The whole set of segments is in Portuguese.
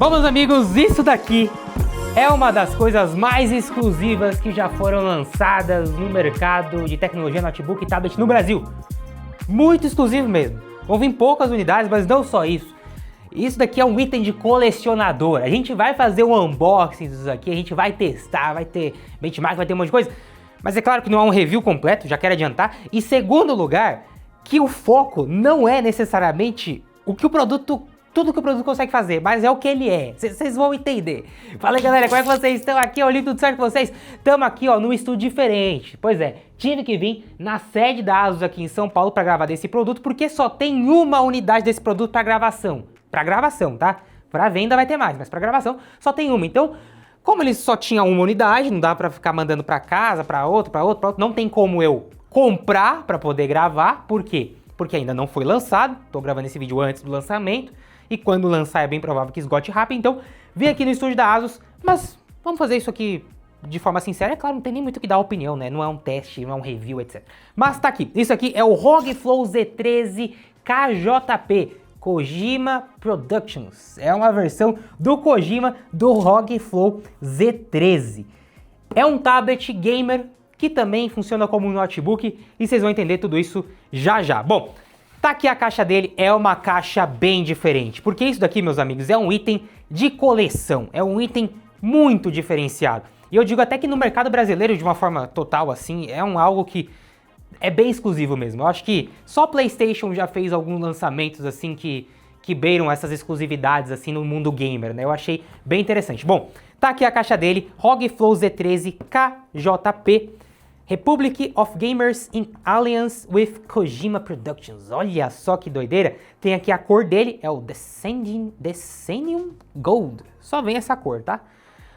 Bom, meus amigos, isso daqui é uma das coisas mais exclusivas que já foram lançadas no mercado de tecnologia notebook e tablet no Brasil. Muito exclusivo mesmo. Vão vir poucas unidades, mas não só isso. Isso daqui é um item de colecionador. A gente vai fazer um unboxing disso aqui, a gente vai testar, vai ter benchmark, vai ter um monte de coisa. Mas é claro que não é um review completo, já quero adiantar. E segundo lugar, que o foco não é necessariamente o que o produto, tudo que o produto consegue fazer, mas é o que ele é. Vocês vão entender. Fala aí, galera, como é que vocês estão aqui? Eu li tudo certo com vocês? Estamos aqui, ó, num estúdio diferente. Pois é, tive que vir na sede da ASUS aqui em São Paulo para gravar desse produto, porque só tem uma unidade desse produto para gravação. Para gravação, tá? Para venda vai ter mais, mas para gravação só tem uma. Então, como eles só tinham uma unidade, não dá para ficar mandando para casa, para outro, não tem como eu comprar para poder gravar. Por quê? Porque ainda não foi lançado. Tô gravando esse vídeo antes do lançamento e quando lançar é bem provável que esgote rápido. Então, vim aqui no estúdio da ASUS, mas vamos fazer isso aqui de forma sincera. É claro, não tem nem muito o que dar opinião, né? Não é um teste, não é um review, etc. Mas tá aqui. Isso aqui é o ROG Flow Z13 KJP. Kojima Productions. É uma versão do Kojima do ROG Flow Z13. É um tablet gamer que também funciona como um notebook e vocês vão entender tudo isso já já. Bom, tá aqui a caixa dele, é uma caixa bem diferente, porque isso daqui, meus amigos, é um item de coleção, é um item muito diferenciado. E eu digo até que no mercado brasileiro, de uma forma total assim, é algo que é bem exclusivo mesmo. Eu acho que só PlayStation já fez alguns lançamentos assim que beiram essas exclusividades assim no mundo gamer, né? Eu achei bem interessante. Bom, tá aqui a caixa dele, ROG Flow Z13 KJP, Republic of Gamers in Alliance with Kojima Productions. Olha só que doideira. Tem aqui a cor dele, é o Decennium Gold. Só vem essa cor, tá?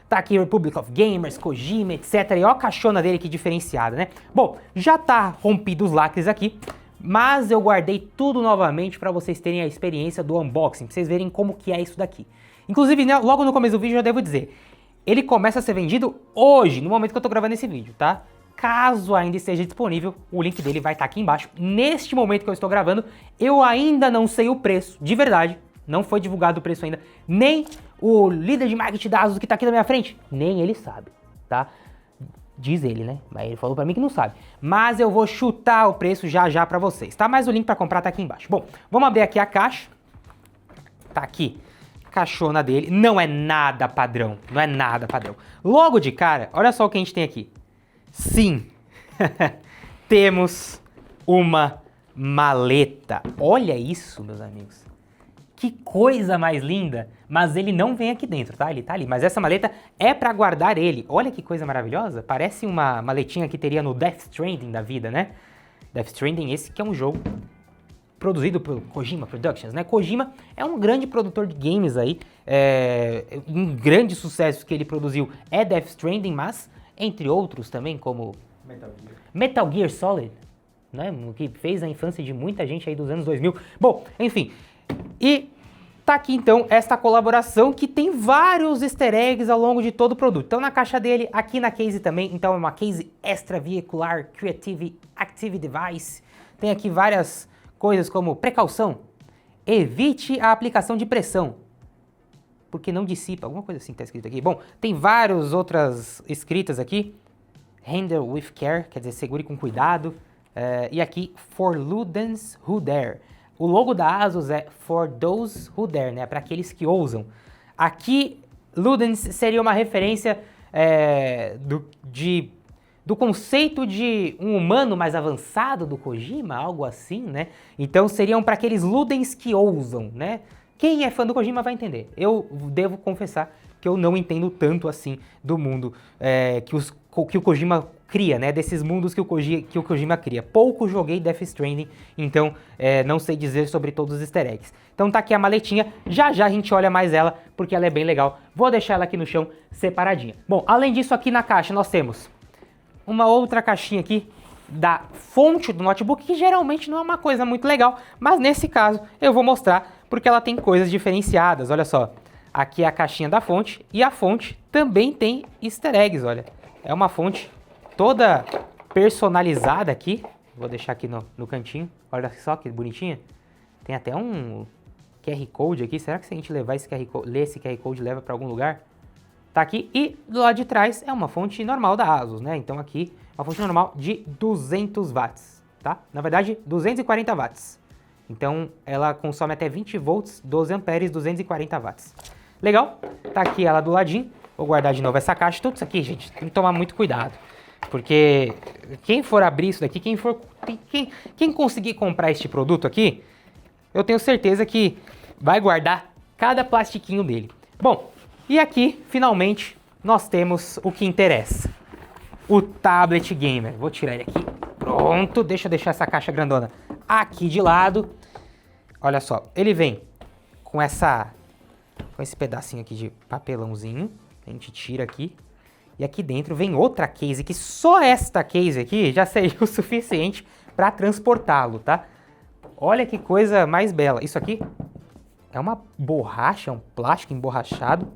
Tá aqui Republic of Gamers, Kojima, etc. E ó a caixona dele que diferenciada, né? Bom, já tá rompido os lacres aqui, mas eu guardei tudo novamente para vocês terem a experiência do unboxing, pra vocês verem como que é isso daqui. Inclusive, né, logo no começo do vídeo eu devo dizer, ele começa a ser vendido hoje, no momento que eu tô gravando esse vídeo, tá? Caso ainda esteja disponível, o link dele vai estar aqui embaixo. Neste momento que eu estou gravando, eu ainda não sei o preço, de verdade. Não foi divulgado o preço ainda, nem o líder de marketing da ASUS que tá aqui na minha frente, nem ele sabe, tá? Diz ele, né? Mas ele falou pra mim que não sabe. Mas eu vou chutar o preço já já pra vocês, tá? Mas o link pra comprar tá aqui embaixo. Bom, vamos abrir aqui a caixa. Tá aqui, caixona dele. Não é nada padrão, não é nada padrão. Logo de cara, olha só o que a gente tem aqui. Sim, temos uma maleta. Olha isso, meus amigos. Que coisa mais linda, mas ele não vem aqui dentro, tá? Ele tá ali, mas essa maleta é pra guardar ele. Olha que coisa maravilhosa, parece uma maletinha que teria no Death Stranding da vida, né? Death Stranding, esse que é um jogo produzido pelo Kojima Productions, né? Kojima é um grande produtor de games aí, um grande sucesso que ele produziu é Death Stranding, mas entre outros também, como Metal Gear Solid, né? O que fez a infância de muita gente aí dos anos 2000. Bom, enfim... E tá aqui então esta colaboração que tem vários easter eggs ao longo de todo o produto. Então na caixa dele, aqui na case também, então é uma case extravehicular Creative Active Device. Tem aqui várias coisas como precaução, evite a aplicação de pressão, porque não dissipa, alguma coisa assim que tá escrito aqui. Bom, tem várias outras escritas aqui. Handle with care, quer dizer, segure com cuidado. E aqui, for ludens who dare. O logo da ASUS é For Those Who Dare, né? Para aqueles que ousam. Aqui, Ludens seria uma referência do conceito de um humano mais avançado do Kojima, algo assim, né? Então seriam para aqueles Ludens que ousam, né? Quem é fã do Kojima vai entender. Eu devo confessar que eu não entendo tanto assim do mundo que o Kojima cria, né? Desses mundos que o Kojima cria. Pouco joguei Death Stranding, então não sei dizer sobre todos os easter eggs. Então tá aqui a maletinha, já já a gente olha mais ela, porque ela é bem legal. Vou deixar ela aqui no chão, separadinha. Bom, além disso, aqui na caixa nós temos uma outra caixinha aqui da fonte do notebook, que geralmente não é uma coisa muito legal, mas nesse caso eu vou mostrar, porque ela tem coisas diferenciadas, olha só. Aqui é a caixinha da fonte, e a fonte também tem easter eggs, olha. É uma fonte toda personalizada aqui. Vou deixar aqui no cantinho. Olha só que bonitinha. Tem até um QR Code aqui. Será que se a gente levar esse QR Code, ler esse QR Code, leva para algum lugar? Tá aqui. E do lado de trás é uma fonte normal da ASUS, né? Então aqui, uma fonte normal de 200 watts, tá? Na verdade, 240 watts. Então ela consome até 20 volts, 12 amperes, 240 watts. Legal? Tá aqui ela do ladinho. Vou guardar de novo essa caixa. Tudo isso aqui, gente, tem que tomar muito cuidado. Porque quem for abrir isso daqui, quem conseguir comprar este produto aqui, eu tenho certeza que vai guardar cada plastiquinho dele. Bom, e aqui, finalmente, nós temos o que interessa. O tablet gamer. Vou tirar ele aqui. Pronto, deixa eu deixar essa caixa grandona aqui de lado. Olha só, ele vem com esse pedacinho aqui de papelãozinho. A gente tira aqui. E aqui dentro vem outra case, que só esta case aqui já seria o suficiente para transportá-lo, tá? Olha que coisa mais bela. Isso aqui é uma borracha, um plástico emborrachado,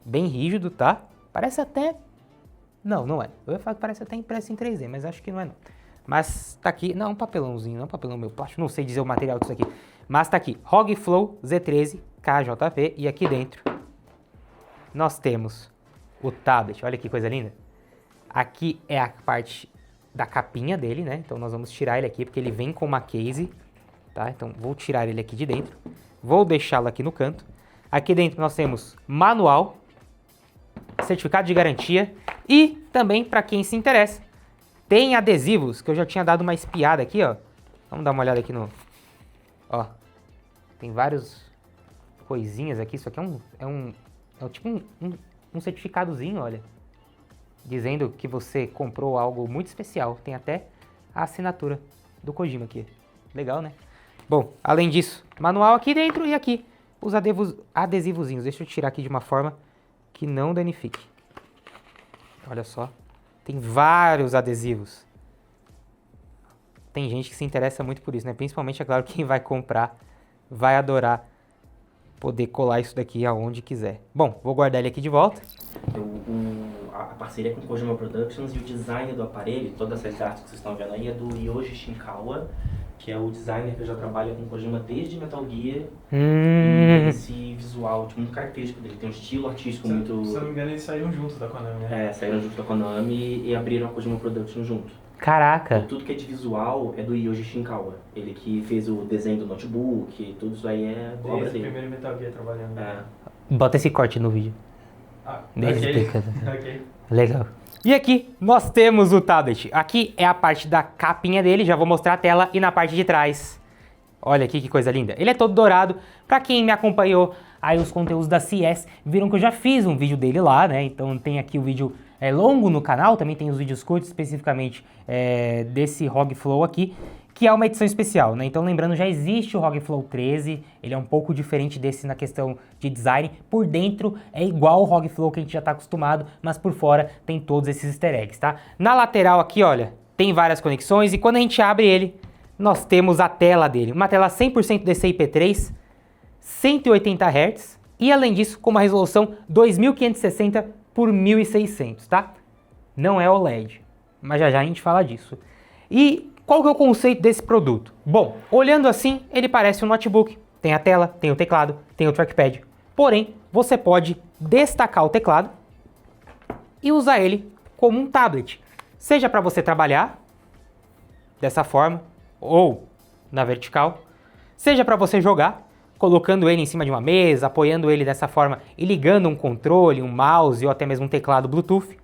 bem rígido, tá? Parece até... Não é. Eu ia falar que parece até impresso em 3D, mas acho que não é não. Mas tá aqui, não, um papelãozinho, não um papelão meu plástico, não sei dizer o material disso aqui. Mas tá aqui, ROG Flow Z13 KJP, e aqui dentro nós temos o tablet. Olha que coisa linda. Aqui é a parte da capinha dele, né? Então nós vamos tirar ele aqui, porque ele vem com uma case, tá? Então vou tirar ele aqui de dentro, vou deixá-lo aqui no canto. Aqui dentro nós temos manual, certificado de garantia e também, para quem se interessa, tem adesivos, que eu já tinha dado uma espiada aqui, ó. Vamos dar uma olhada aqui no... Ó, tem vários coisinhas aqui. Isso aqui é tipo um certificadozinho, olha. Dizendo que você comprou algo muito especial. Tem até a assinatura do Kojima aqui. Legal, né? Bom, além disso, manual aqui dentro e aqui os adesivozinhos. Deixa eu tirar aqui de uma forma que não danifique. Olha só. Tem vários adesivos. Tem gente que se interessa muito por isso, né? Principalmente, é claro, quem vai comprar vai adorar poder colar isso daqui aonde quiser. Bom, vou guardar ele aqui de volta. A parceria com o Kojima Productions e o design do aparelho, todas essas artes que vocês estão vendo aí, é do Yoji Shinkawa, que é o designer que já trabalha com o Kojima desde Metal Gear. E esse visual, tipo, muito característico dele. Tem um estilo artístico muito... Se eu não me engano, eles saíram juntos da Konami, né? É, saíram junto da Konami e abriram a Kojima Productions junto. Caraca! E tudo que é de visual é do Yoji Shinkawa. Ele que fez o desenho do notebook, tudo isso aí é obra Desde o dele. primeiro Metal Gear trabalhando. É. Bota esse corte no vídeo. Ah, Desde ok. explicando. Ok. Legal. E aqui nós temos o tablet. Aqui é a parte da capinha dele, já vou mostrar a tela, e na parte de trás, olha aqui que coisa linda. Ele é todo dourado. Pra quem me acompanhou aí os conteúdos da CS, viram que eu já fiz um vídeo dele lá, né? Então tem aqui o vídeo longo no canal, também tem os vídeos curtos, especificamente desse ROG Flow aqui, que é uma edição especial, né? Então lembrando, já existe o ROG Flow 13, ele é um pouco diferente desse na questão de design. Por dentro é igual o ROG Flow que a gente já tá acostumado, mas por fora tem todos esses easter eggs, tá? Na lateral aqui, olha, tem várias conexões e quando a gente abre ele, nós temos a tela dele, uma tela 100% DCI-P3, 180 Hz e além disso com uma resolução 2560 por 1600, tá? Não é OLED, mas já já a gente fala disso. E qual que é o conceito desse produto? Bom, olhando assim, ele parece um notebook. Tem a tela, tem o teclado, tem o trackpad. Porém, você pode destacar o teclado e usar ele como um tablet. Seja para você trabalhar dessa forma ou na vertical, seja para você jogar, colocando ele em cima de uma mesa, apoiando ele dessa forma e ligando um controle, um mouse ou até mesmo um teclado Bluetooth.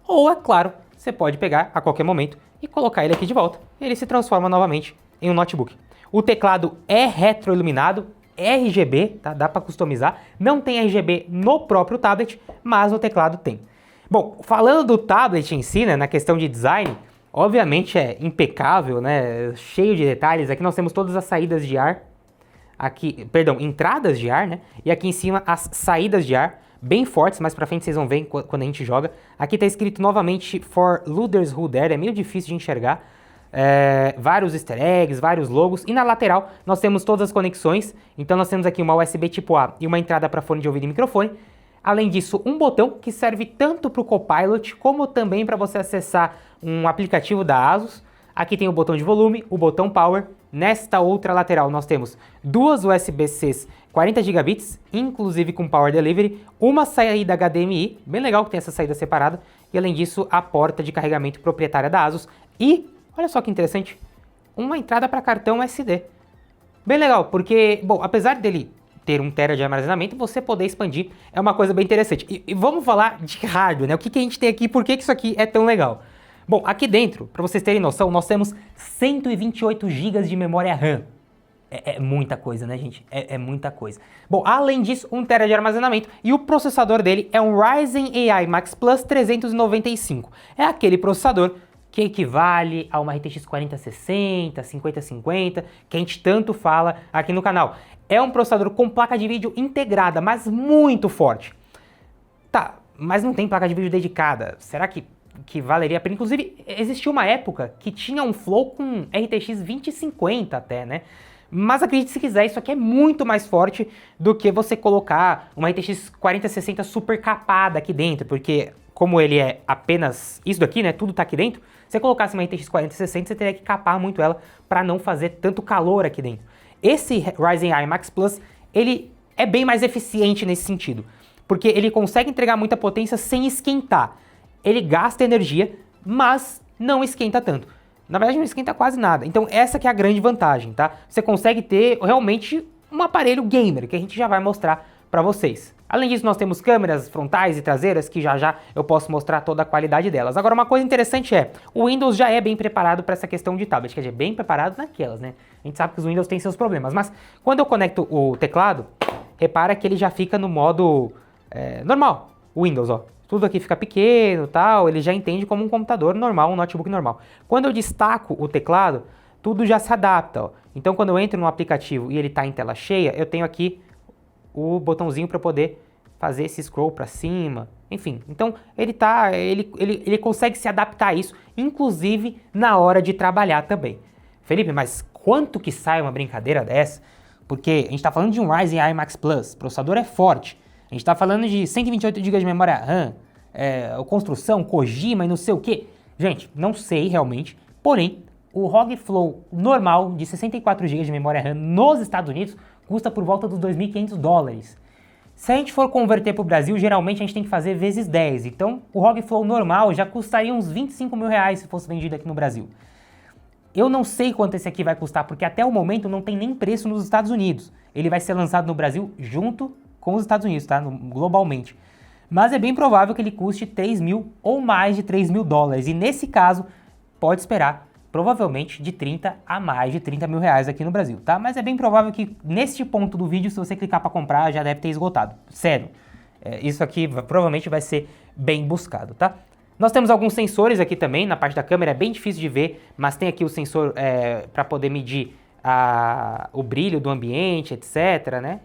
Ou, é claro, você pode pegar a qualquer momento e colocar ele aqui de volta. Ele se transforma novamente em um notebook. O teclado é retroiluminado, RGB, tá? Dá para customizar. Não tem RGB no próprio tablet, mas no teclado tem. Bom, falando do tablet em si, né, na questão de design, obviamente é impecável, né, cheio de detalhes. Aqui nós temos todas as saídas de ar, aqui, perdão, entradas de ar, né, e aqui em cima as saídas de ar, bem fortes, mais pra frente vocês vão ver quando a gente joga. Aqui tá escrito novamente For Loaders Who Dare, é meio difícil de enxergar. Vários easter eggs, vários logos. E na lateral nós temos todas as conexões. Então nós temos aqui uma USB tipo A e uma entrada para fone de ouvido e microfone. Além disso, um botão que serve tanto para o Copilot como também para você acessar um aplicativo da ASUS. Aqui tem o botão de volume, o botão Power. Nesta outra lateral nós temos duas USB-Cs 40 gigabits, inclusive com Power Delivery, uma saída HDMI, bem legal que tem essa saída separada, e além disso, a porta de carregamento proprietária da ASUS e, olha só que interessante, uma entrada para cartão SD. Bem legal, porque, bom, apesar dele ter 1 TB de armazenamento, você poder expandir é uma coisa bem interessante. E vamos falar de hardware, né? O que a gente tem aqui, por que isso aqui é tão legal? Bom, aqui dentro, para vocês terem noção, nós temos 128 GB de memória RAM. É muita coisa, né, gente? É muita coisa. Bom, além disso, 1 TB de armazenamento e o processador dele é um Ryzen AI Max Plus 395. É aquele processador que equivale a uma RTX 4060, 5050, que a gente tanto fala aqui no canal. É um processador com placa de vídeo integrada, mas muito forte. Tá, mas não tem placa de vídeo dedicada. Será que valeria a pena? Inclusive, existiu uma época que tinha um Flow com RTX 2050 até, né? Mas acredite se quiser, isso aqui é muito mais forte do que você colocar uma RTX 4060 super capada aqui dentro, porque como ele é apenas isso daqui, né, tudo tá aqui dentro, se você colocasse uma RTX 4060, você teria que capar muito ela para não fazer tanto calor aqui dentro. Esse Ryzen AI Max Plus, ele é bem mais eficiente nesse sentido, porque ele consegue entregar muita potência sem esquentar. Ele gasta energia, mas não esquenta tanto. Na verdade não esquenta quase nada. Então essa que é a grande vantagem, tá? Você consegue ter realmente um aparelho gamer, que a gente já vai mostrar para vocês. Além disso, nós temos câmeras frontais e traseiras, que já eu posso mostrar toda a qualidade delas. Agora, uma coisa interessante é, o Windows já é bem preparado para essa questão de tablet, quer dizer, bem preparado naquelas, né? A gente sabe que os Windows têm seus problemas, mas quando eu conecto o teclado, repara que ele já fica no modo normal, o Windows, ó. Tudo aqui fica pequeno, tal, ele já entende como um computador normal, um notebook normal. Quando eu destaco o teclado, tudo já se adapta, ó. Então, quando eu entro no aplicativo e ele está em tela cheia, eu tenho aqui o botãozinho para poder fazer esse scroll para cima, enfim. Então, ele consegue se adaptar a isso, inclusive na hora de trabalhar também. Felipe, mas quanto que sai uma brincadeira dessa? Porque a gente está falando de um Ryzen AI Max Plus, o processador é forte. A gente está falando de 128 GB de memória RAM, construção, Kojima e não sei o que. Gente, não sei realmente, porém, o ROG Flow normal de 64 GB de memória RAM nos Estados Unidos custa por volta dos $2.500. Se a gente for converter para o Brasil, geralmente a gente tem que fazer vezes 10. Então, o ROG Flow normal já custaria uns 25 mil reais se fosse vendido aqui no Brasil. Eu não sei quanto esse aqui vai custar, porque até o momento não tem nem preço nos Estados Unidos. Ele vai ser lançado no Brasil junto com os Estados Unidos, tá? Globalmente. Mas é bem provável que ele custe 3 mil ou mais de 3 mil dólares. E nesse caso, pode esperar provavelmente de 30 a mais de 30 mil reais aqui no Brasil, tá? Mas é bem provável que neste ponto do vídeo, se você clicar para comprar, já deve ter esgotado. Sério. Isso aqui provavelmente vai ser bem buscado, tá? Nós temos alguns sensores aqui também, na parte da câmera é bem difícil de ver, mas tem aqui o sensor para poder medir o brilho do ambiente, etc, né?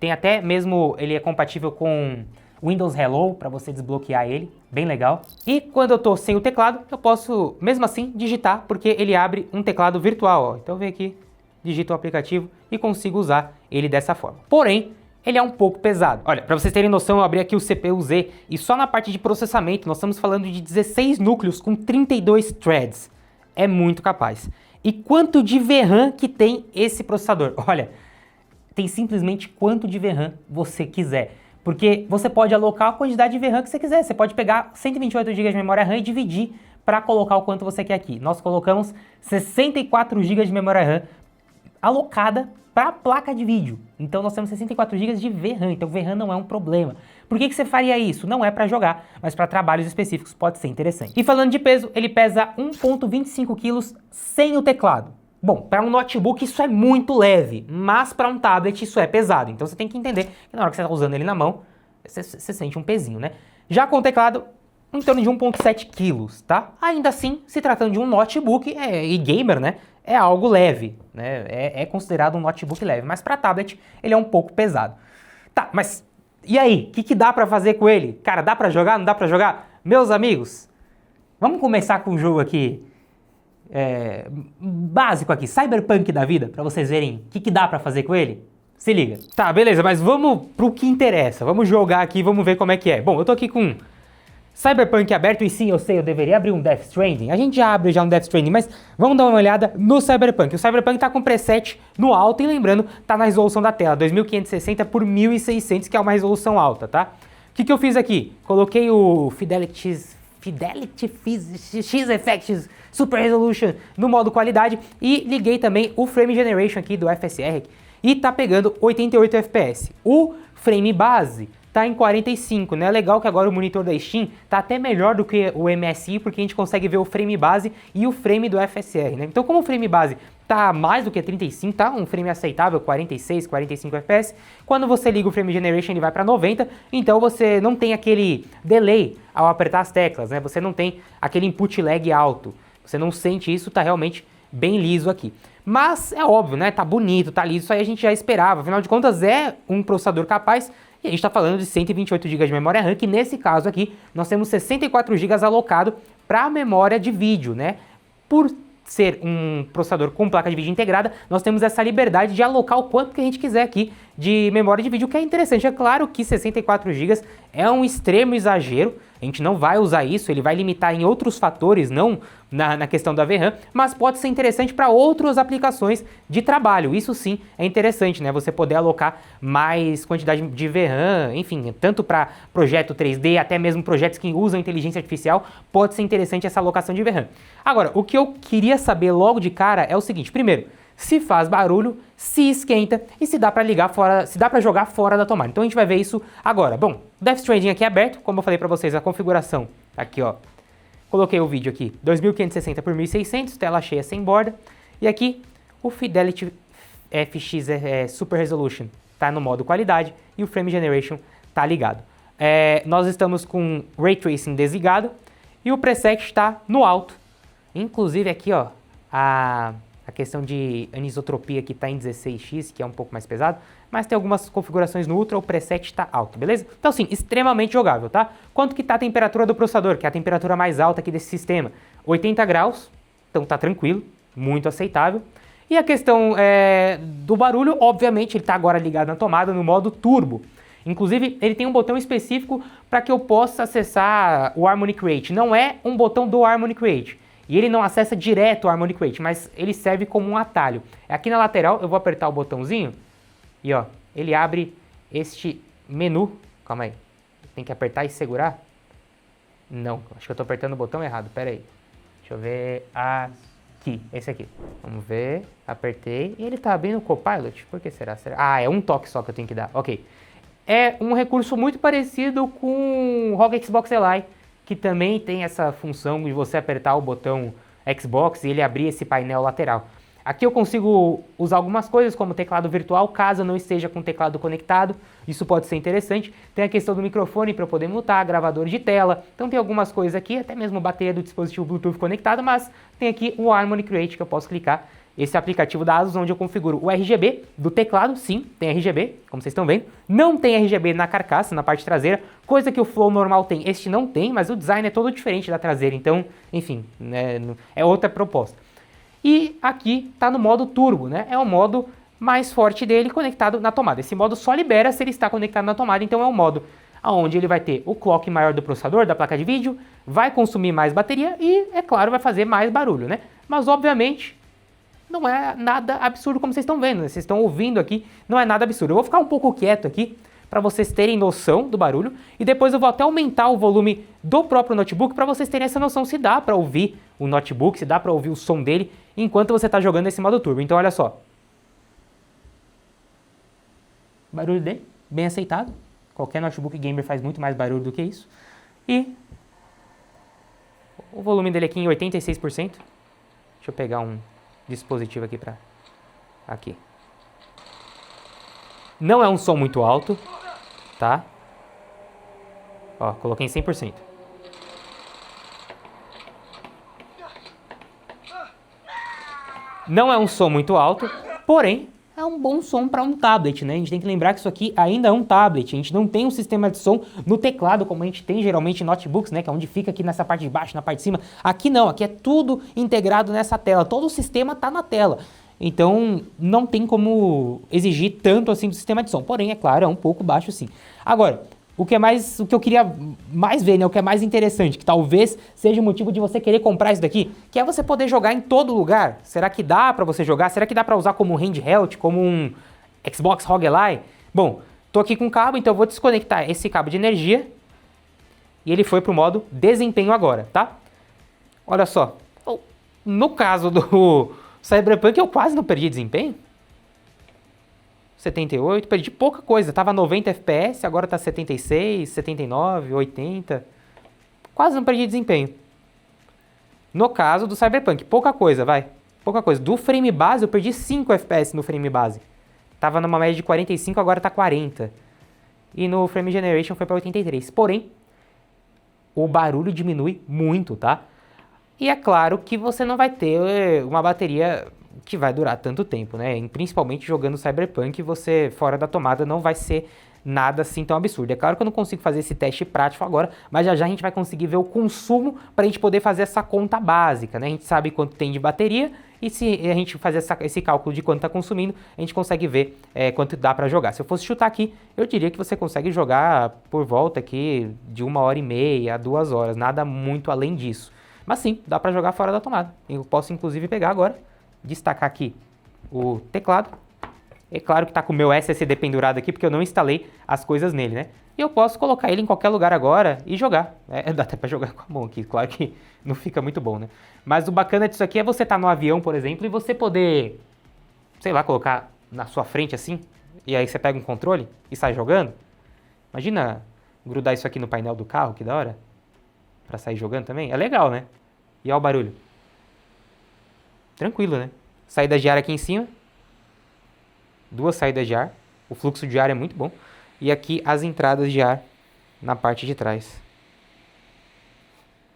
Tem até mesmo, ele é compatível com Windows Hello, para você desbloquear ele, bem legal. E quando eu tô sem o teclado, eu posso, mesmo assim, digitar, porque ele abre um teclado virtual, ó. Então eu venho aqui, digito o aplicativo e consigo usar ele dessa forma. Porém, ele é um pouco pesado. Olha, para vocês terem noção, eu abri aqui o CPU-Z e só na parte de processamento nós estamos falando de 16 núcleos com 32 threads. É muito capaz. E quanto de VRAM que tem esse processador? Olha, tem simplesmente quanto de VRAM você quiser. Porque você pode alocar a quantidade de VRAM que você quiser. Você pode pegar 128 GB de memória RAM e dividir para colocar o quanto você quer aqui. Nós colocamos 64 GB de memória RAM alocada para a placa de vídeo. Então nós temos 64 GB de VRAM. Então VRAM não é um problema. Por que você faria isso? Não é para jogar, mas para trabalhos específicos pode ser interessante. E falando de peso, ele pesa 1,25 kg sem o teclado. Bom, para um notebook isso é muito leve, mas para um tablet isso é pesado. Então você tem que entender que na hora que você está usando ele na mão, você sente um pezinho, né? Já com o teclado, em torno de 1,7 kg, tá? Ainda assim, se tratando de um notebook e gamer, né? É algo leve, né? É considerado um notebook leve, mas para tablet ele é um pouco pesado. Tá, mas e aí? O que dá para fazer com ele? Cara, dá para jogar? Não dá para jogar? Meus amigos, vamos começar com um jogo aqui básico aqui, Cyberpunk da vida, para vocês verem o que dá para fazer com ele. Se liga. Tá, beleza, mas vamos pro que interessa. Vamos jogar aqui, vamos ver como é que é. Bom, eu tô aqui com Cyberpunk aberto, e sim, eu sei, eu deveria abrir um Death Stranding. A gente já abre um Death Stranding, mas vamos dar uma olhada no Cyberpunk. O Cyberpunk tá com preset no alto e lembrando, tá na resolução da tela, 2560 por 1600, que é uma resolução alta, tá? O que eu fiz aqui? Coloquei o Fidelity X-Effects Super Resolution no modo qualidade e liguei também o Frame Generation aqui do FSR e tá pegando 88 FPS. O frame base tá em 45, né? Legal que agora o monitor da Steam tá até melhor do que o MSI, porque a gente consegue ver o frame base e o frame do FSR, né? Então, como o frame base tá mais do que 35, tá um frame aceitável, 46, 45 FPS, quando você liga o Frame Generation ele vai para 90, então você não tem aquele delay ao apertar as teclas, né? Você não tem aquele input lag alto, você não sente isso, tá realmente bem liso aqui. Mas é óbvio, né? Tá bonito, tá liso, isso aí a gente já esperava, afinal de contas é um processador capaz. E a gente está falando de 128 GB de memória RAM, que nesse caso aqui nós temos 64 GB alocado para memória de vídeo, né? Por ser um processador com placa de vídeo integrada, nós temos essa liberdade de alocar o quanto que a gente quiser aqui de memória de vídeo, o que é interessante. É claro que 64 GB é um extremo exagero, a gente não vai usar isso, ele vai limitar em outros fatores, não na questão da VRAM, mas pode ser interessante para outras aplicações de trabalho. Isso sim é interessante, né? Você poder alocar mais quantidade de VRAM, enfim, tanto para projeto 3D, até mesmo projetos que usam inteligência artificial, pode ser interessante essa alocação de VRAM. Agora, o que eu queria saber logo de cara é o seguinte: primeiro, se faz barulho, se esquenta e se dá para ligar fora, se dá para jogar fora da tomada. Então a gente vai ver isso agora. Bom, Death Stranding aqui aberto, como eu falei para vocês, a configuração aqui, ó. Coloquei o vídeo aqui, 2560 por 1600, tela cheia sem borda. E aqui o Fidelity FX Super Resolution tá no modo qualidade e o Frame Generation tá ligado. Nós estamos com Ray Tracing desligado e o preset está no alto. Inclusive aqui, ó, a questão de anisotropia aqui está em 16x, que é um pouco mais pesado, mas tem algumas configurações no Ultra, o preset está alto, beleza? Então sim, extremamente jogável, tá? Quanto que tá a temperatura do processador, que é a temperatura mais alta aqui desse sistema? 80 graus, então tá tranquilo, muito aceitável. E a questão do barulho, obviamente, ele tá agora ligado na tomada no modo turbo. Inclusive, ele tem um botão específico para que eu possa acessar o Harmony Create. Não é um botão do Harmony Create. E ele não acessa direto o Harmony Create, mas ele serve como um atalho. Aqui na lateral eu vou apertar o botãozinho e ó, ele abre este menu. Calma aí, tem que apertar e segurar? Não, acho que eu tô apertando o botão errado, pera aí. Deixa eu ver aqui, esse aqui. Vamos ver, apertei e ele tá abrindo o Copilot. Por que será? Ah, é um toque só que eu tenho que dar, ok. É um recurso muito parecido com o ROG Xbox Li, que também tem essa função de você apertar o botão Xbox e ele abrir esse painel lateral. Aqui eu consigo usar algumas coisas como teclado virtual, caso eu não esteja com o teclado conectado, isso pode ser interessante. Tem a questão do microfone para eu poder mutar, gravador de tela, então tem algumas coisas aqui, até mesmo bateria do dispositivo Bluetooth conectada, mas tem aqui o Harmony Create que eu posso clicar. Esse aplicativo da ASUS, onde eu configuro o RGB do teclado, sim, tem RGB, como vocês estão vendo. Não tem RGB na carcaça, na parte traseira, coisa que o Flow normal tem. Este não tem, mas o design é todo diferente da traseira, então, enfim, é outra proposta. E aqui está no modo turbo, né? É o modo mais forte dele conectado na tomada. Esse modo só libera se ele está conectado na tomada, então é um modo onde ele vai ter o clock maior do processador, da placa de vídeo, vai consumir mais bateria e, é claro, vai fazer mais barulho, né? Mas, obviamente, não é nada absurdo como vocês estão vendo, né? Vocês estão ouvindo aqui, não é nada absurdo. Eu vou ficar um pouco quieto aqui para vocês terem noção do barulho e depois eu vou até aumentar o volume do próprio notebook para vocês terem essa noção se dá para ouvir o notebook, se dá para ouvir o som dele enquanto você está jogando esse modo turbo. Então olha só. Barulho dele, bem aceitado. Qualquer notebook gamer faz muito mais barulho do que isso. E o volume dele aqui em 86%. Deixa eu pegar um dispositivo aqui para aqui. Não é um som muito alto, tá? Ó, coloquei em 100%. Não é um som muito alto, porém é um bom som para um tablet, né? A gente tem que lembrar que isso aqui ainda é um tablet. A gente não tem um sistema de som no teclado como a gente tem geralmente em notebooks, né? Que é onde fica aqui nessa parte de baixo, na parte de cima. Aqui não, aqui é tudo integrado nessa tela. Todo o sistema está na tela. Então não tem como exigir tanto assim do sistema de som. Porém, é claro, é um pouco baixo sim. Agora, o que eu queria mais ver, né? O que é mais interessante, que talvez seja o motivo de você querer comprar isso daqui, que é você poder jogar em todo lugar. Será que dá pra você jogar? Será que dá pra usar como um handheld, como um Xbox ROG Ally? Bom, tô aqui com o cabo, então eu vou desconectar esse cabo de energia e ele foi pro modo desempenho agora, tá? Olha só, no caso do Cyberpunk eu quase não perdi desempenho. 78, perdi pouca coisa, tava 90 FPS, agora tá 76, 79, 80, quase não perdi desempenho. No caso do Cyberpunk, pouca coisa, vai, pouca coisa. Do frame base eu perdi 5 FPS no frame base, tava numa média de 45, agora tá 40. E no frame generation foi pra 83, porém, o barulho diminui muito, tá? E é claro que você não vai ter uma bateria que vai durar tanto tempo, né? E principalmente jogando Cyberpunk, você fora da tomada não vai ser nada assim tão absurdo. É claro que eu não consigo fazer esse teste prático agora, mas já já a gente vai conseguir ver o consumo para a gente poder fazer essa conta básica, né? A gente sabe quanto tem de bateria e se a gente fazer esse cálculo de quanto está consumindo, a gente consegue ver quanto dá para jogar. Se eu fosse chutar aqui, eu diria que você consegue jogar por volta aqui de 1h30 a 2 horas, nada muito além disso. Mas sim, dá para jogar fora da tomada. Eu posso inclusive pegar agora, destacar aqui o teclado. É claro que está com o meu SSD pendurado aqui, porque eu não instalei as coisas nele, né? E eu posso colocar ele em qualquer lugar agora e jogar. Dá até para jogar com a mão aqui, claro que não fica muito bom, né? Mas o bacana disso aqui é você estar no avião, por exemplo, e você poder, sei lá, colocar na sua frente assim, e aí você pega um controle e sai jogando. Imagina grudar isso aqui no painel do carro, que da hora, para sair jogando também. É legal, né? E olha o barulho. Tranquilo, né? Saída de ar aqui em cima. 2 saídas de ar. O fluxo de ar é muito bom. E aqui as entradas de ar na parte de trás.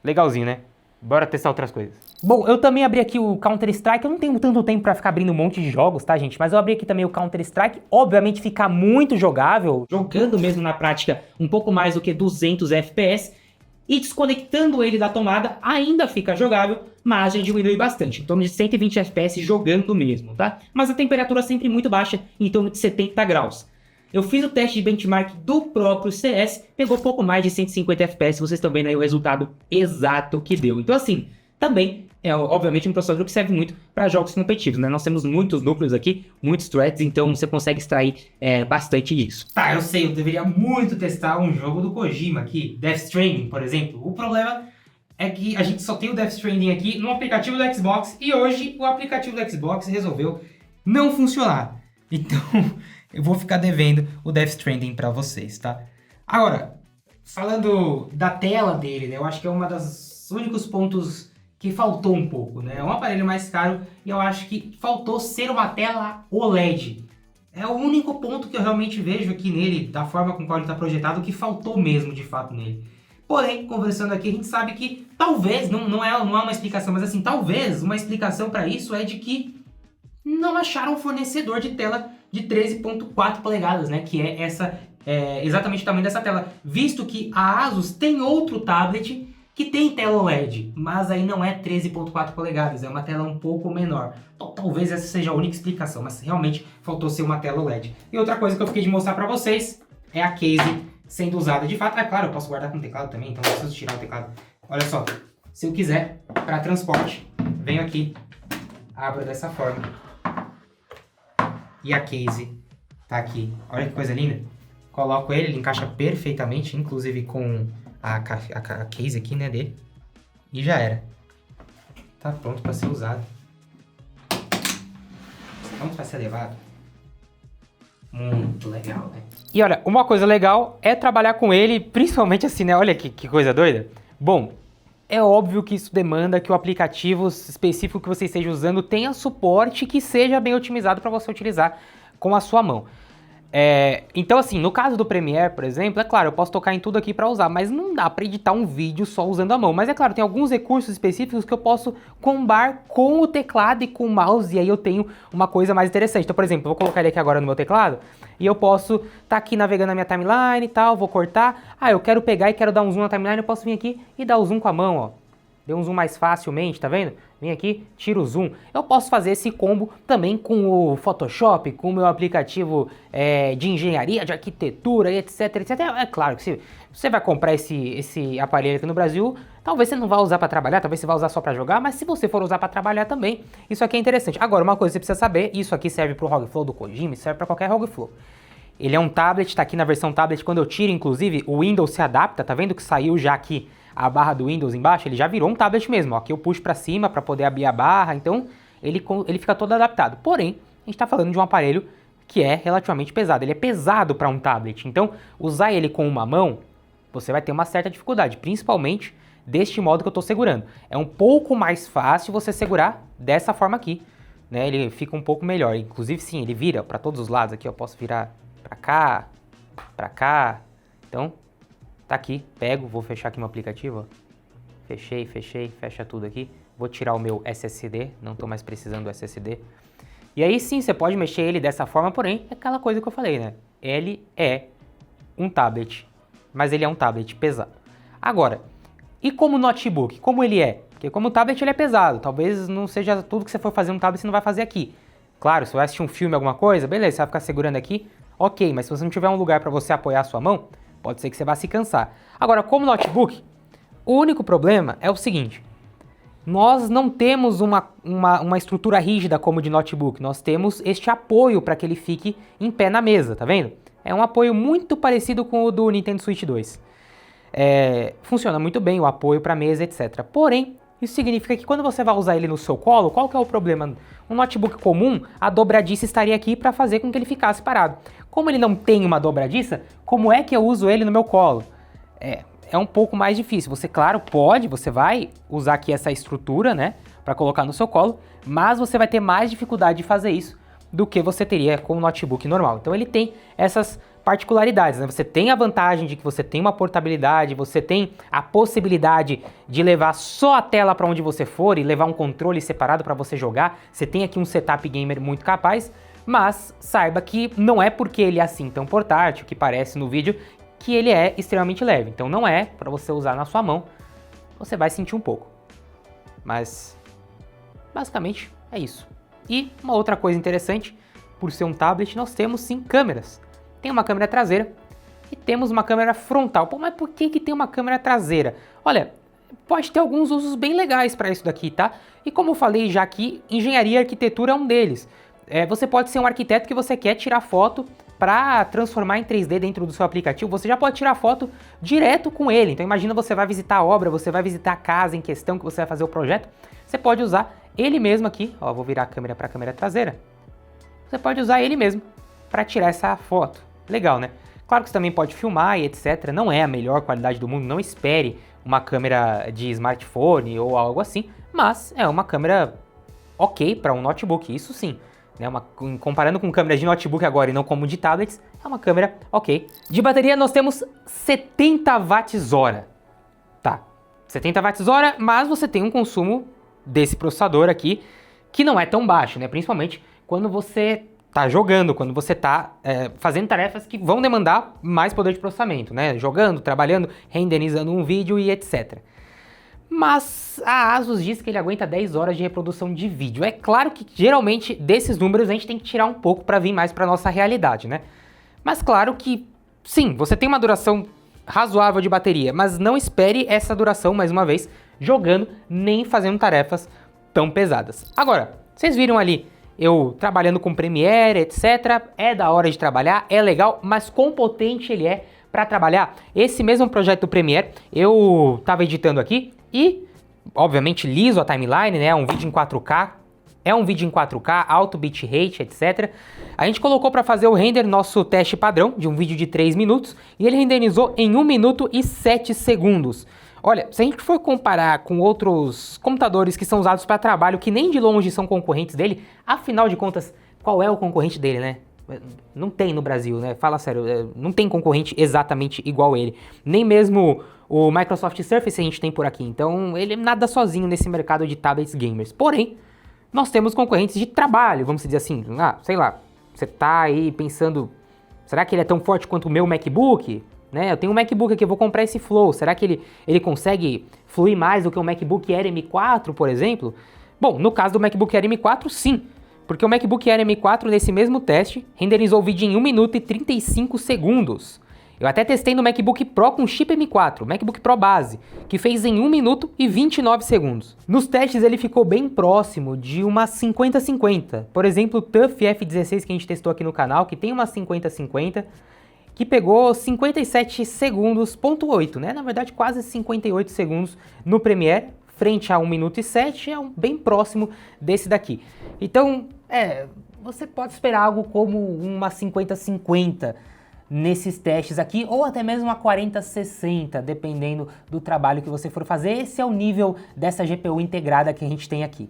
Legalzinho, né? Bora testar outras coisas. Bom, eu também abri aqui o Counter-Strike. Eu não tenho tanto tempo pra ficar abrindo um monte de jogos, tá, gente? Mas eu abri aqui também o Counter-Strike. Obviamente fica muito jogável. Jogando mesmo na prática um pouco mais do que 200 FPS. E desconectando ele da tomada ainda fica jogável, mas já diminui bastante, em torno de 120 FPS jogando mesmo, tá? Mas a temperatura sempre muito baixa, em torno de 70 graus. Eu fiz o teste de benchmark do próprio CS, pegou pouco mais de 150 FPS, vocês estão vendo aí o resultado exato que deu. Então assim, também é obviamente um processador que serve muito para jogos competitivos, né? Nós temos muitos núcleos aqui, muitos threads, então você consegue extrair bastante disso. Tá, eu sei, eu deveria muito testar um jogo do Kojima aqui, Death Stranding, por exemplo. O problema é que a gente só tem o Death Stranding aqui no aplicativo do Xbox e hoje o aplicativo do Xbox resolveu não funcionar. Então eu vou ficar devendo o Death Stranding para vocês, tá? Agora, falando da tela dele, né? Eu acho que é uma dos únicos pontos que faltou um pouco, né? É um aparelho mais caro e eu acho que faltou ser uma tela OLED. É o único ponto que eu realmente vejo aqui nele, da forma com qual ele está projetado, que faltou mesmo de fato nele. Porém, conversando aqui, a gente sabe que talvez, não é uma explicação, mas assim, talvez uma explicação para isso é de que não acharam um fornecedor de tela de 13.4 polegadas, né? Que é exatamente o tamanho dessa tela. Visto que a Asus tem outro tablet que tem tela OLED, mas aí não é 13.4 polegadas, é uma tela um pouco menor. Talvez essa seja a única explicação, mas realmente faltou ser uma tela OLED. E outra coisa que eu fiquei de mostrar para vocês é a case sendo usada de fato. Claro, eu posso guardar com teclado também, então não preciso tirar o teclado. Olha só, se eu quiser, para transporte, venho aqui, abro dessa forma. E a case tá aqui. Olha que coisa linda. Coloco ele encaixa perfeitamente, inclusive com a case aqui, né, dele. E já era. Tá pronto para ser usado. Pronto para ser levado. Muito legal, né? E olha, uma coisa legal é trabalhar com ele, principalmente assim, né? Olha que coisa doida. Bom, é óbvio que isso demanda que o aplicativo específico que você esteja usando tenha suporte que seja bem otimizado para você utilizar com a sua mão. Então assim, no caso do Premiere, por exemplo, é claro, eu posso tocar em tudo aqui para usar, mas não dá para editar um vídeo só usando a mão. Mas é claro, tem alguns recursos específicos que eu posso combar com o teclado e com o mouse, e aí eu tenho uma coisa mais interessante. Então, por exemplo, eu vou colocar ele aqui agora no meu teclado, e eu posso estar aqui navegando na minha timeline e tal, vou cortar. Eu quero pegar e quero dar um zoom na timeline, eu posso vir aqui e dar o zoom com a mão, ó. dê um zoom mais facilmente, tá vendo? Vem aqui, tira o zoom. Eu posso fazer esse combo também com o Photoshop, com o meu aplicativo de engenharia, de arquitetura, etc, etc. É claro que se você vai comprar esse aparelho aqui no Brasil, talvez você não vá usar para trabalhar, talvez você vá usar só para jogar, mas se você for usar para trabalhar também, isso aqui é interessante. Agora, uma coisa que você precisa saber, isso aqui serve para o ROG Flow do Kojima, serve para qualquer ROG Flow. Ele é um tablet, tá aqui na versão tablet, quando eu tiro, inclusive, o Windows se adapta, tá vendo que saiu já aqui a barra do Windows embaixo? Ele já virou um tablet mesmo, ó. Aqui eu puxo pra cima pra poder abrir a barra, então ele fica todo adaptado. Porém, a gente tá falando de um aparelho que é relativamente pesado, ele é pesado para um tablet, então usar ele com uma mão, você vai ter uma certa dificuldade, principalmente deste modo que eu tô segurando. É um pouco mais fácil você segurar dessa forma aqui, né? Ele fica um pouco melhor, inclusive sim, ele vira para todos os lados aqui, eu posso virar pra cá, então tá aqui, pego, vou fechar aqui meu aplicativo, ó. Fechei, fecha tudo aqui, vou tirar o meu SSD, não tô mais precisando do SSD, e aí sim, você pode mexer ele dessa forma, porém, é aquela coisa que eu falei, né, ele é um tablet, mas ele é um tablet pesado. Agora, e como notebook, como ele é? Porque como tablet ele é pesado, talvez não seja tudo que você for fazer um tablet você não vai fazer aqui. Claro, se você vai assistir um filme, alguma coisa, beleza, você vai ficar segurando aqui, ok, mas se você não tiver um lugar para você apoiar a sua mão, pode ser que você vá se cansar. Agora, como notebook, o único problema é o seguinte, nós não temos uma estrutura rígida como de notebook, nós temos este apoio para que ele fique em pé na mesa, tá vendo? É um apoio muito parecido com o do Nintendo Switch 2. Funciona muito bem o apoio para mesa, etc. Porém, isso significa que quando você vai usar ele no seu colo, qual que é o problema? Um notebook comum, a dobradiça estaria aqui para fazer com que ele ficasse parado. Como ele não tem uma dobradiça, como é que eu uso ele no meu colo? É um pouco mais difícil. Você, claro, você vai usar aqui essa estrutura, né, para colocar no seu colo, mas você vai ter mais dificuldade de fazer isso do que você teria com o notebook normal. Então ele tem essas particularidades, né? Você tem a vantagem de que você tem uma portabilidade, você tem a possibilidade de levar só a tela para onde você for e levar um controle separado para você jogar. Você tem aqui um setup gamer muito capaz, mas saiba que não é porque ele é assim tão portátil, que parece no vídeo, que ele é extremamente leve. Então não é para você usar na sua mão, você vai sentir um pouco. Mas basicamente é isso. E uma outra coisa interessante, por ser um tablet, nós temos sim câmeras. Tem uma câmera traseira e temos uma câmera frontal. Pô, mas por que tem uma câmera traseira? Olha, pode ter alguns usos bem legais para isso daqui, tá? E como eu falei já aqui, engenharia e arquitetura é um deles. Você pode ser um arquiteto que você quer tirar foto para transformar em 3D dentro do seu aplicativo, você já pode tirar foto direto com ele. Então imagina você vai visitar a obra, você vai visitar a casa em questão que você vai fazer o projeto, você pode usar ele mesmo aqui, ó, vou virar a câmera para a câmera traseira. Você pode usar ele mesmo para tirar essa foto. Legal, né? Claro que você também pode filmar e etc. Não é a melhor qualidade do mundo, não espere uma câmera de smartphone ou algo assim, mas é uma câmera ok para um notebook, isso sim. Né? Comparando com câmeras de notebook agora e não como de tablets, é uma câmera ok. De bateria nós temos 70 watts-hora. Tá, 70 watts-hora, mas você tem um consumo desse processador aqui que não é tão baixo, né? Principalmente quando você tá jogando, quando você tá fazendo tarefas que vão demandar mais poder de processamento, né? Jogando, trabalhando, renderizando um vídeo e etc. Mas a Asus diz que ele aguenta 10 horas de reprodução de vídeo. É claro que geralmente desses números a gente tem que tirar um pouco para vir mais para nossa realidade, né? Mas claro que sim, você tem uma duração razoável de bateria, mas não espere essa duração, mais uma vez, jogando nem fazendo tarefas tão pesadas. Agora, vocês viram ali eu trabalhando com Premiere, etc. É da hora de trabalhar, é legal, mas quão potente ele é para trabalhar? Esse mesmo projeto do Premiere, eu estava editando aqui e, obviamente, liso a timeline, né? Um vídeo em 4K, alto bitrate, etc. A gente colocou para fazer o render nosso teste padrão de um vídeo de 3 minutos e ele renderizou em 1 minuto e 7 segundos. Olha, se a gente for comparar com outros computadores que são usados para trabalho, que nem de longe são concorrentes dele, afinal de contas, qual é o concorrente dele, né? Não tem no Brasil, né? Fala sério, não tem concorrente exatamente igual ele. Nem mesmo o Microsoft Surface a gente tem por aqui. Então, ele nada sozinho nesse mercado de tablets gamers. Porém, nós temos concorrentes de trabalho, vamos dizer assim. Sei lá, você tá aí pensando, será que ele é tão forte quanto o meu MacBook? né? Eu tenho um MacBook aqui, eu vou comprar esse Flow. Será que ele consegue fluir mais do que o MacBook Air M4, por exemplo? Bom, no caso do MacBook Air M4, sim. Porque o MacBook Air M4, nesse mesmo teste, renderizou o vídeo em 1 minuto e 35 segundos. Eu até testei no MacBook Pro com chip M4, MacBook Pro base, que fez em 1 minuto e 29 segundos. Nos testes ele ficou bem próximo de uma 50-50. Por exemplo, o TUF F16 que a gente testou aqui no canal, que tem uma 50-50, que pegou 57 segundos, ponto 8, né? Na verdade, quase 58 segundos no Premiere, frente a 1 minuto e 7, é bem próximo desse daqui. Então, você pode esperar algo como uma 50-50 nesses testes aqui, ou até mesmo uma 40-60, dependendo do trabalho que você for fazer. Esse é o nível dessa GPU integrada que a gente tem aqui.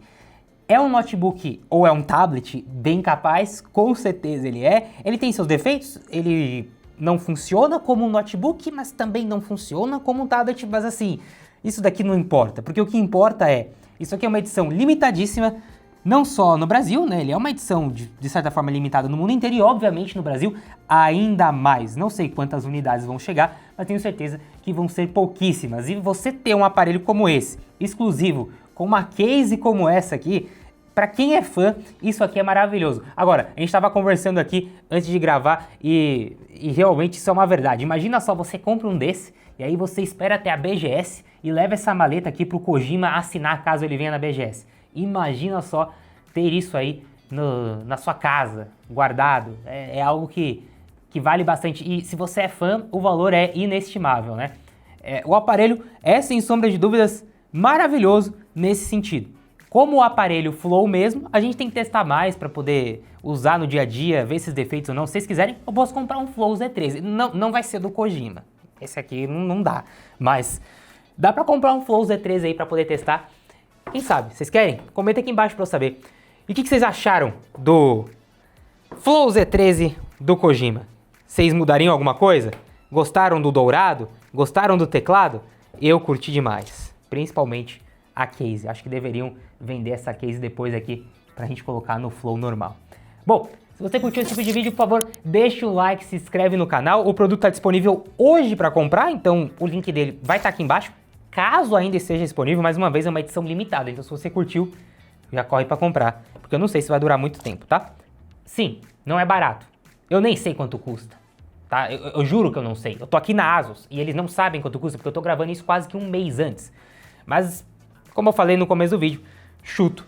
É um notebook ou é um tablet bem capaz? Com certeza ele é. Ele tem seus defeitos, ele não funciona como um notebook, mas também não funciona como um tablet, mas assim, isso daqui não importa, porque o que importa isso aqui é uma edição limitadíssima, não só no Brasil, né? Ele é uma edição de certa forma limitada no mundo inteiro e obviamente no Brasil ainda mais. Não sei quantas unidades vão chegar, mas tenho certeza que vão ser pouquíssimas. E você ter um aparelho como esse, exclusivo, com uma case como essa aqui, para quem é fã, isso aqui é maravilhoso. Agora, a gente estava conversando aqui antes de gravar e realmente isso é uma verdade. Imagina só, você compra um desse e aí você espera até a BGS e leva essa maleta aqui pro Kojima assinar caso ele venha na BGS. Imagina só ter isso aí na sua casa, guardado. É algo que vale bastante. E se você é fã, o valor é inestimável, né? O aparelho é, sem sombra de dúvidas, maravilhoso nesse sentido. Como o aparelho Flow mesmo, a gente tem que testar mais para poder usar no dia a dia, ver esses defeitos ou não. Se vocês quiserem, eu posso comprar um Flow Z13. Não vai ser do Kojima. Esse aqui não dá. Mas dá para comprar um Flow Z13 aí para poder testar. Quem sabe? Vocês querem? Comenta aqui embaixo para eu saber. E o que vocês acharam do Flow Z13 do Kojima? Vocês mudariam alguma coisa? Gostaram do dourado? Gostaram do teclado? Eu curti demais. Principalmente a case. Acho que deveriam vender essa case depois aqui pra gente colocar no Flow normal. Bom, se você curtiu esse tipo de vídeo, por favor, deixa o like, se inscreve no canal. O produto está disponível hoje para comprar, então o link dele vai estar aqui embaixo. Caso ainda esteja disponível, mais uma vez é uma edição limitada, então se você curtiu, já corre para comprar, porque eu não sei se vai durar muito tempo, tá? Sim, não é barato. Eu nem sei quanto custa, tá? Eu juro que eu não sei. Eu tô aqui na ASUS e eles não sabem quanto custa, porque eu tô gravando isso quase que um mês antes. Mas, como eu falei no começo do vídeo, chuto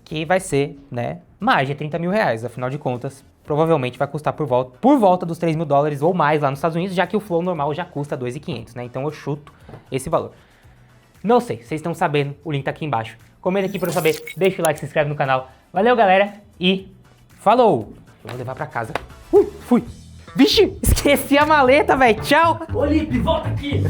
que vai ser, né, mais de 30 mil reais, afinal de contas, provavelmente vai custar por volta dos 3 mil dólares ou mais lá nos Estados Unidos, já que o Flow normal já custa 2.500, né? Então eu chuto esse valor. Não sei, vocês estão sabendo, o link tá aqui embaixo. Comenta aqui pra eu saber, deixa o like, se inscreve no canal. Valeu, galera, e falou! Eu vou levar pra casa. Fui! Vixe, esqueci a maleta, velho, tchau! Ô, Lipe, volta aqui!